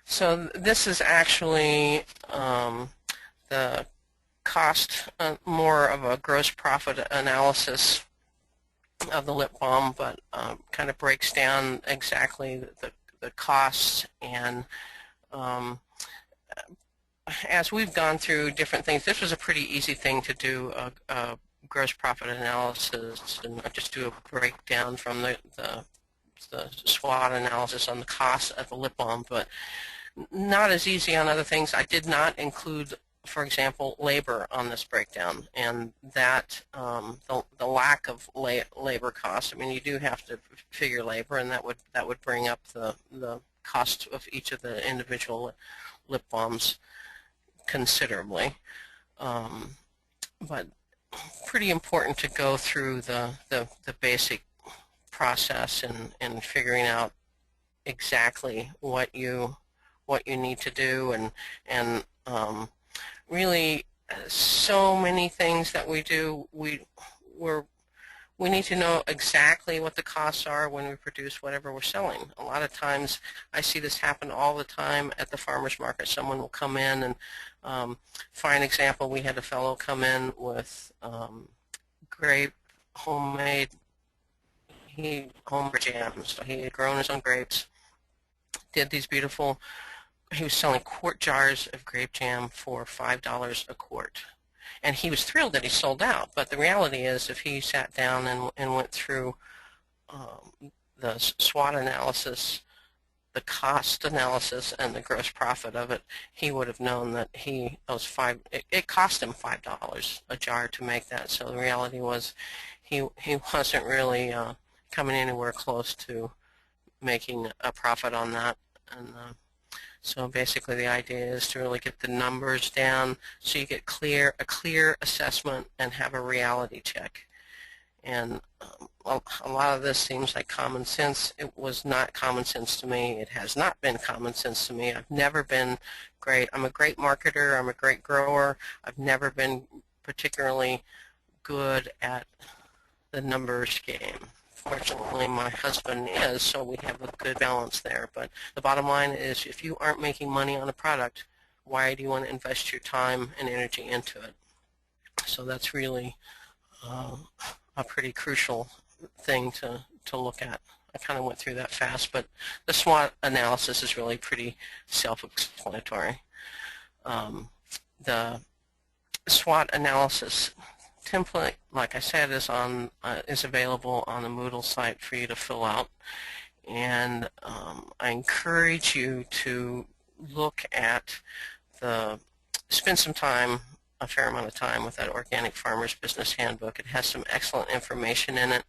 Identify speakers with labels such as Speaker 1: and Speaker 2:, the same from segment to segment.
Speaker 1: So this is actually the cost, more of a gross profit analysis of the lip balm, but kind of breaks down exactly the costs. And as we've gone through different things, this was a pretty easy thing to do, a gross profit analysis, and not just do a breakdown from the SWOT analysis on the cost of the lip balm, but not as easy on other things. I did not include, for example, labor on this breakdown, and that the lack of labor costs. I mean, you do have to figure labor, and that would bring up the cost of each of the individual lip balms considerably. But pretty important to go through the basic process and figuring out exactly what you need to do, and really so many things that we do, we need to know exactly what the costs are when we produce whatever we're selling. A lot of times I see this happen all the time at the farmer's market. Someone will come in, and for an example, we had a fellow come in with homemade jams. So he had grown his own grapes, did these beautiful, he was selling quart jars of grape jam for $5 a quart. And he was thrilled that he sold out, but the reality is, if he sat down and went through the SWOT analysis, the cost analysis, and the gross profit of it, he would have known that it cost him $5 a jar to make that. So the reality was, he wasn't really coming anywhere close to making a profit on that. And so basically the idea is to really get the numbers down so you get a clear assessment and have a reality check. And a lot of this seems like common sense. It was not common sense to me. It has not been common sense to me. I've never been great. I'm a great marketer. I'm a great grower. I've never been particularly good at the numbers game. Fortunately, my husband is, so we have a good balance there. But the bottom line is, if you aren't making money on a product, why do you want to invest your time and energy into it? So that's really a pretty crucial thing to look at. I kind of went through that fast, but the SWOT analysis is really pretty self-explanatory. The SWOT analysis template, like I said, is available on the Moodle site for you to fill out, and I encourage you to look at spend some time, a fair amount of time, with that Organic Farmer's Business Handbook. It has some excellent information in it.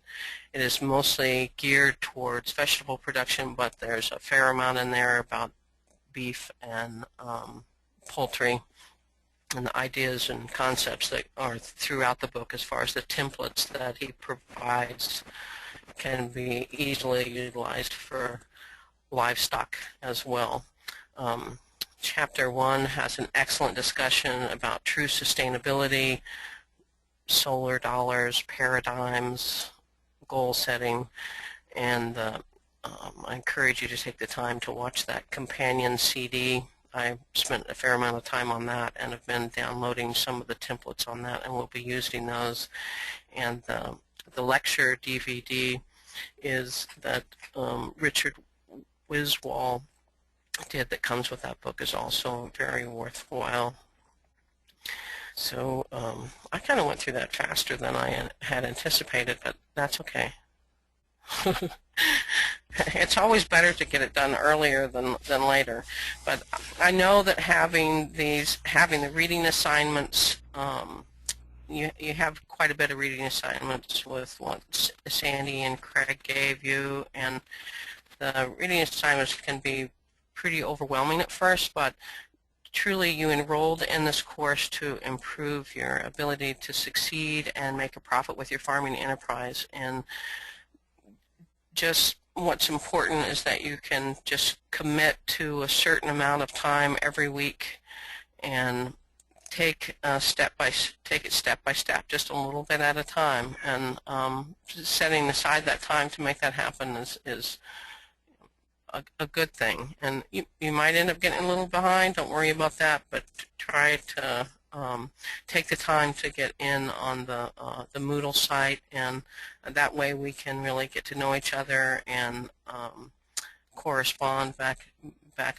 Speaker 1: It is mostly geared towards vegetable production, but there's a fair amount in there about beef and poultry, and the ideas and concepts that are throughout the book, as far as the templates that he provides, can be easily utilized for livestock as well. Chapter 1 has an excellent discussion about true sustainability, solar dollars, paradigms, goal setting, and I encourage you to take the time to watch that companion CD. I spent a fair amount of time on that and have been downloading some of the templates on that, and we'll be using those. And the lecture DVD is that Richard Wiswall did, that comes with that book, is also very worthwhile. So I kind of went through that faster than I had anticipated, but that's okay. It's always better to get it done earlier than later. But I know that having the reading assignments, you have quite a bit of reading assignments with what Sandy and Craig gave you, and the reading assignments can be pretty overwhelming at first, but truly you enrolled in this course to improve your ability to succeed and make a profit with your farming enterprise. And just what's important is that you can just commit to a certain amount of time every week and take it step by step, just a little bit at a time, and setting aside that time to make that happen is a good thing. And you might end up getting a little behind. Don't worry about that, but try to take the time to get in on the Moodle site, and that way we can really get to know each other and correspond back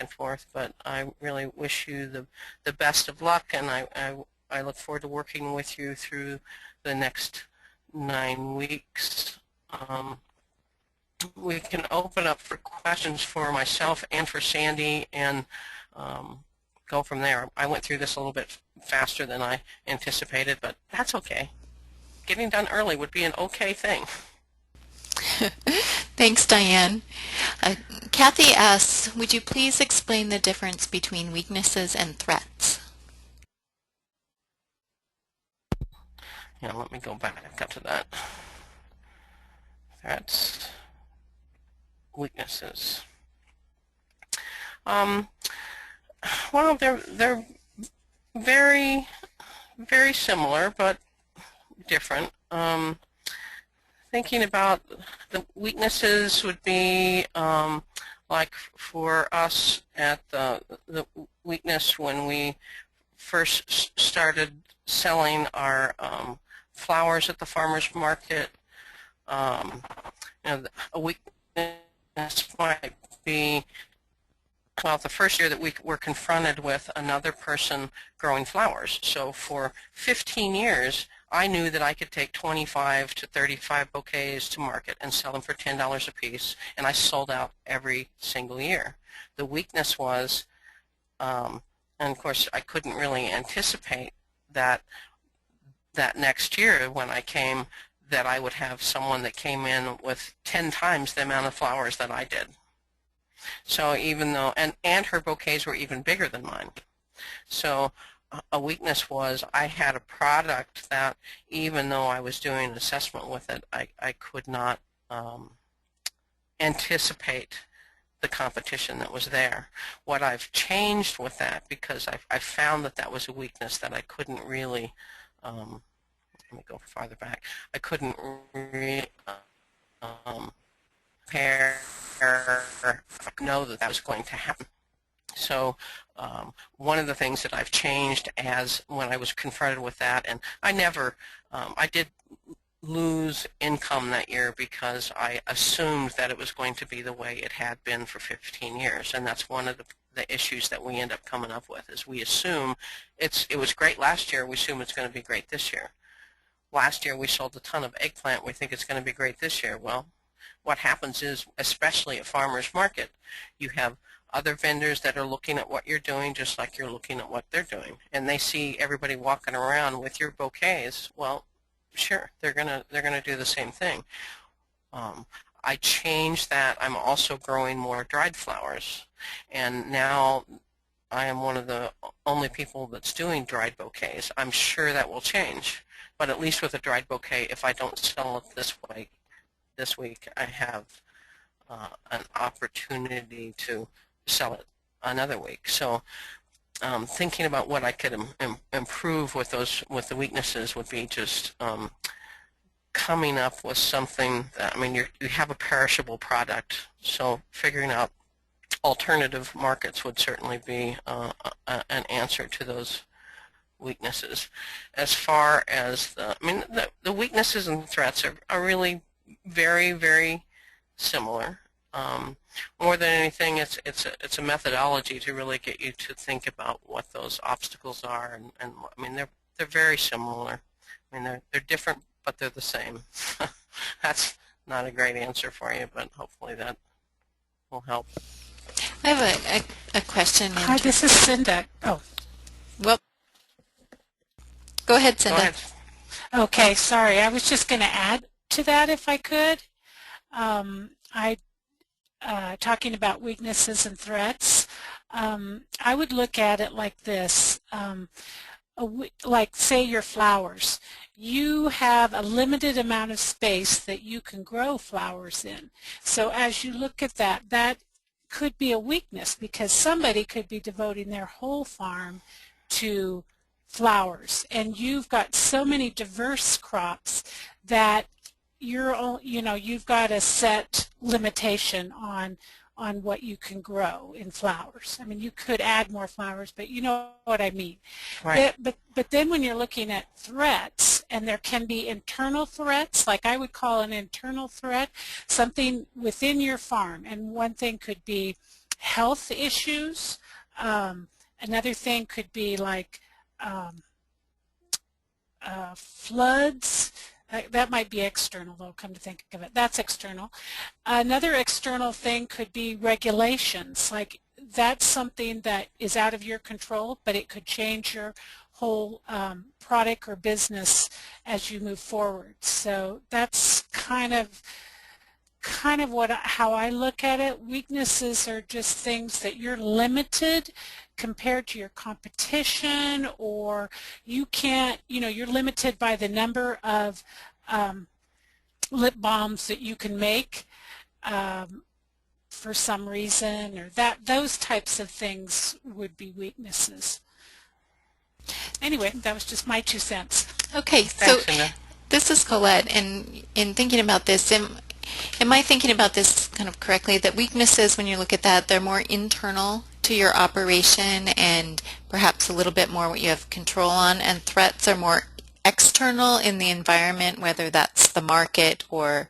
Speaker 1: and forth. But I really wish you the best of luck, and I look forward to working with you through the next 9 weeks. We can open up for questions for myself and for Sandy, and go from there. I went through this a little bit faster than I anticipated, but that's okay. Getting done early would be an okay thing.
Speaker 2: Thanks, Diane. Kathy asks, would you please explain the difference between weaknesses and threats?
Speaker 1: Yeah, let me go back up to that. Threats, weaknesses. Well, they're very, very similar, but different. Thinking about the weaknesses would be like for us at the weakness when we first started selling our flowers at the farmers market. A weakness might be, well, the first year that we were confronted with another person growing flowers. So for 15 years, I knew that I could take 25 to 35 bouquets to market and sell them for $10 a piece, and I sold out every single year. The weakness was, and of course I couldn't really anticipate that next year when I came, that I would have someone that came in with 10 times the amount of flowers that I did. So even though, and her bouquets were even bigger than mine. So a weakness was I had a product that even though I was doing an assessment with it, I could not anticipate the competition that was there. What I've changed with that, because I found that was a weakness that I couldn't really, let me go farther back, I couldn't really know that was going to happen. So one of the things that I've changed as when I was confronted with that, and I did lose income that year because I assumed that it was going to be the way it had been for 15 years, and that's one of the issues that we end up coming up with, is we assume it was great last year, we assume it's going to be great this year. Last year we sold a ton of eggplant, we think it's going to be great this year. Well, what happens is, especially at farmers market, you have other vendors that are looking at what you're doing just like you're looking at what they're doing, and they see everybody walking around with your bouquets. Well, sure, they're gonna do the same thing. I changed that. I'm also growing more dried flowers, and now I am one of the only people that's doing dried bouquets. I'm sure that will change, but at least with a dried bouquet, if I don't sell it this week, I have an opportunity to sell it another week. So thinking about what I could improve with the weaknesses would be just coming up with something that, I mean, you have a perishable product, so figuring out alternative markets would certainly be an answer to those weaknesses. As far as the weaknesses and threats are really very, very similar. More than anything, it's a methodology to really get you to think about what those obstacles are, and I mean they're very similar. I mean they're different, but they're the same. That's not a great answer for you, but hopefully that will help.
Speaker 2: I have a question.
Speaker 3: Hi, this is Cinda. Oh,
Speaker 2: well, go ahead, Cinda.
Speaker 1: Go ahead.
Speaker 3: okay. Sorry, I was just going to add to that if I could. Talking about weaknesses and threats, I would look at it like this. Like, say, your flowers. You have a limited amount of space that you can grow flowers in. So as you look at that, that could be a weakness, because somebody could be devoting their whole farm to flowers, and you've got so many diverse crops that you've got a set limitation on on what you can grow in flowers. I mean, you could add more flowers, but you know what I mean.
Speaker 1: Right.
Speaker 3: But then when you're looking at threats, and there can be internal threats, like I would call an internal threat something within your farm, and one thing could be health issues. Another thing could be like floods. That might be external, though, come to think of it. That's external. Another external thing could be regulations. Like that's something that is out of your control, but it could change your whole product or business as you move forward. So that's kind of how I look at it. Weaknesses are just things that you're limited compared to your competition, or you can't, you're limited by the number of lip balms that you can make for some reason, or those types of things would be weaknesses. Anyway, that was just my 2 cents.
Speaker 2: Okay, so
Speaker 1: Thanks, Cinda.
Speaker 2: this is Colette, and in thinking about this, am I thinking about this kind of correctly, that weaknesses, when you look at that, they're more internal to your operation and perhaps a little bit more what you have control on, and threats are more external in the environment, whether that's the market or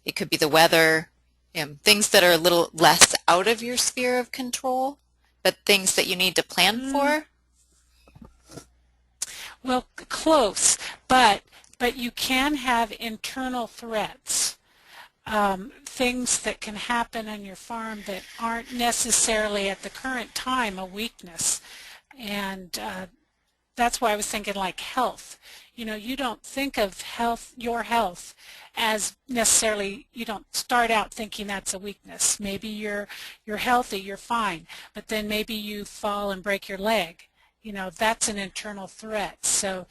Speaker 2: it could be the weather, things that are a little less out of your sphere of control, but things that you need to plan for?
Speaker 3: Well, close, but you can have internal threats, things that can happen on your farm that aren't necessarily at the current time a weakness, and that's why I was thinking like health. You don't think of your health as necessarily, you don't start out thinking that's a weakness. Maybe you're healthy, you're fine, but then maybe you fall and break your leg. That's an internal threat. So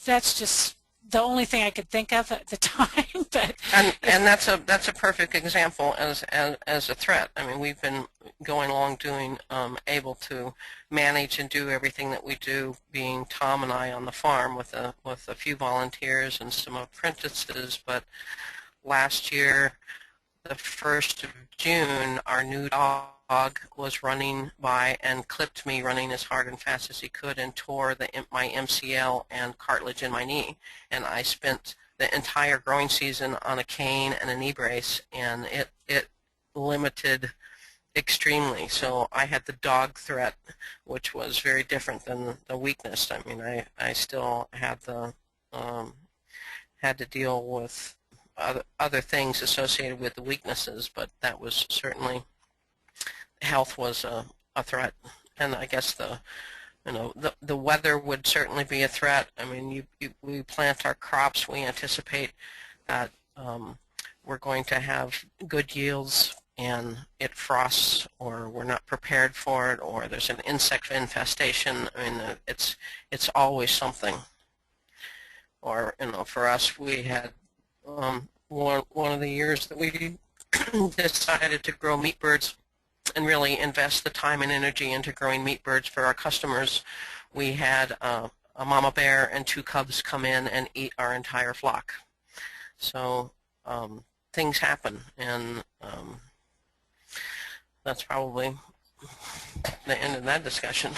Speaker 3: that's just the only thing I could think of at the time. But
Speaker 1: and that's a perfect example as a threat. I mean, we've been going along doing able to manage and do everything that we do, being Tom and I on the farm with a few volunteers and some apprentices. But last year, the 1st of June, our new dog was running by and clipped me running as hard and fast as he could and tore my MCL and cartilage in my knee. And I spent the entire growing season on a cane and a knee brace, and it limited extremely. So I had the dog threat, which was very different than the weakness. I mean, I still had had to deal with other things associated with the weaknesses, but that was certainly, health was a threat. And I guess the weather would certainly be a threat. I mean, we plant our crops, we anticipate that we're going to have good yields, and it frosts, or we're not prepared for it, or there's an insect infestation. I mean, it's always something. Or for us, we had one of the years that we decided to grow meat birds and really invest the time and energy into growing meat birds for our customers. We had a mama bear and 2 cubs come in and eat our entire flock. So things happen, and that's probably the end of that discussion.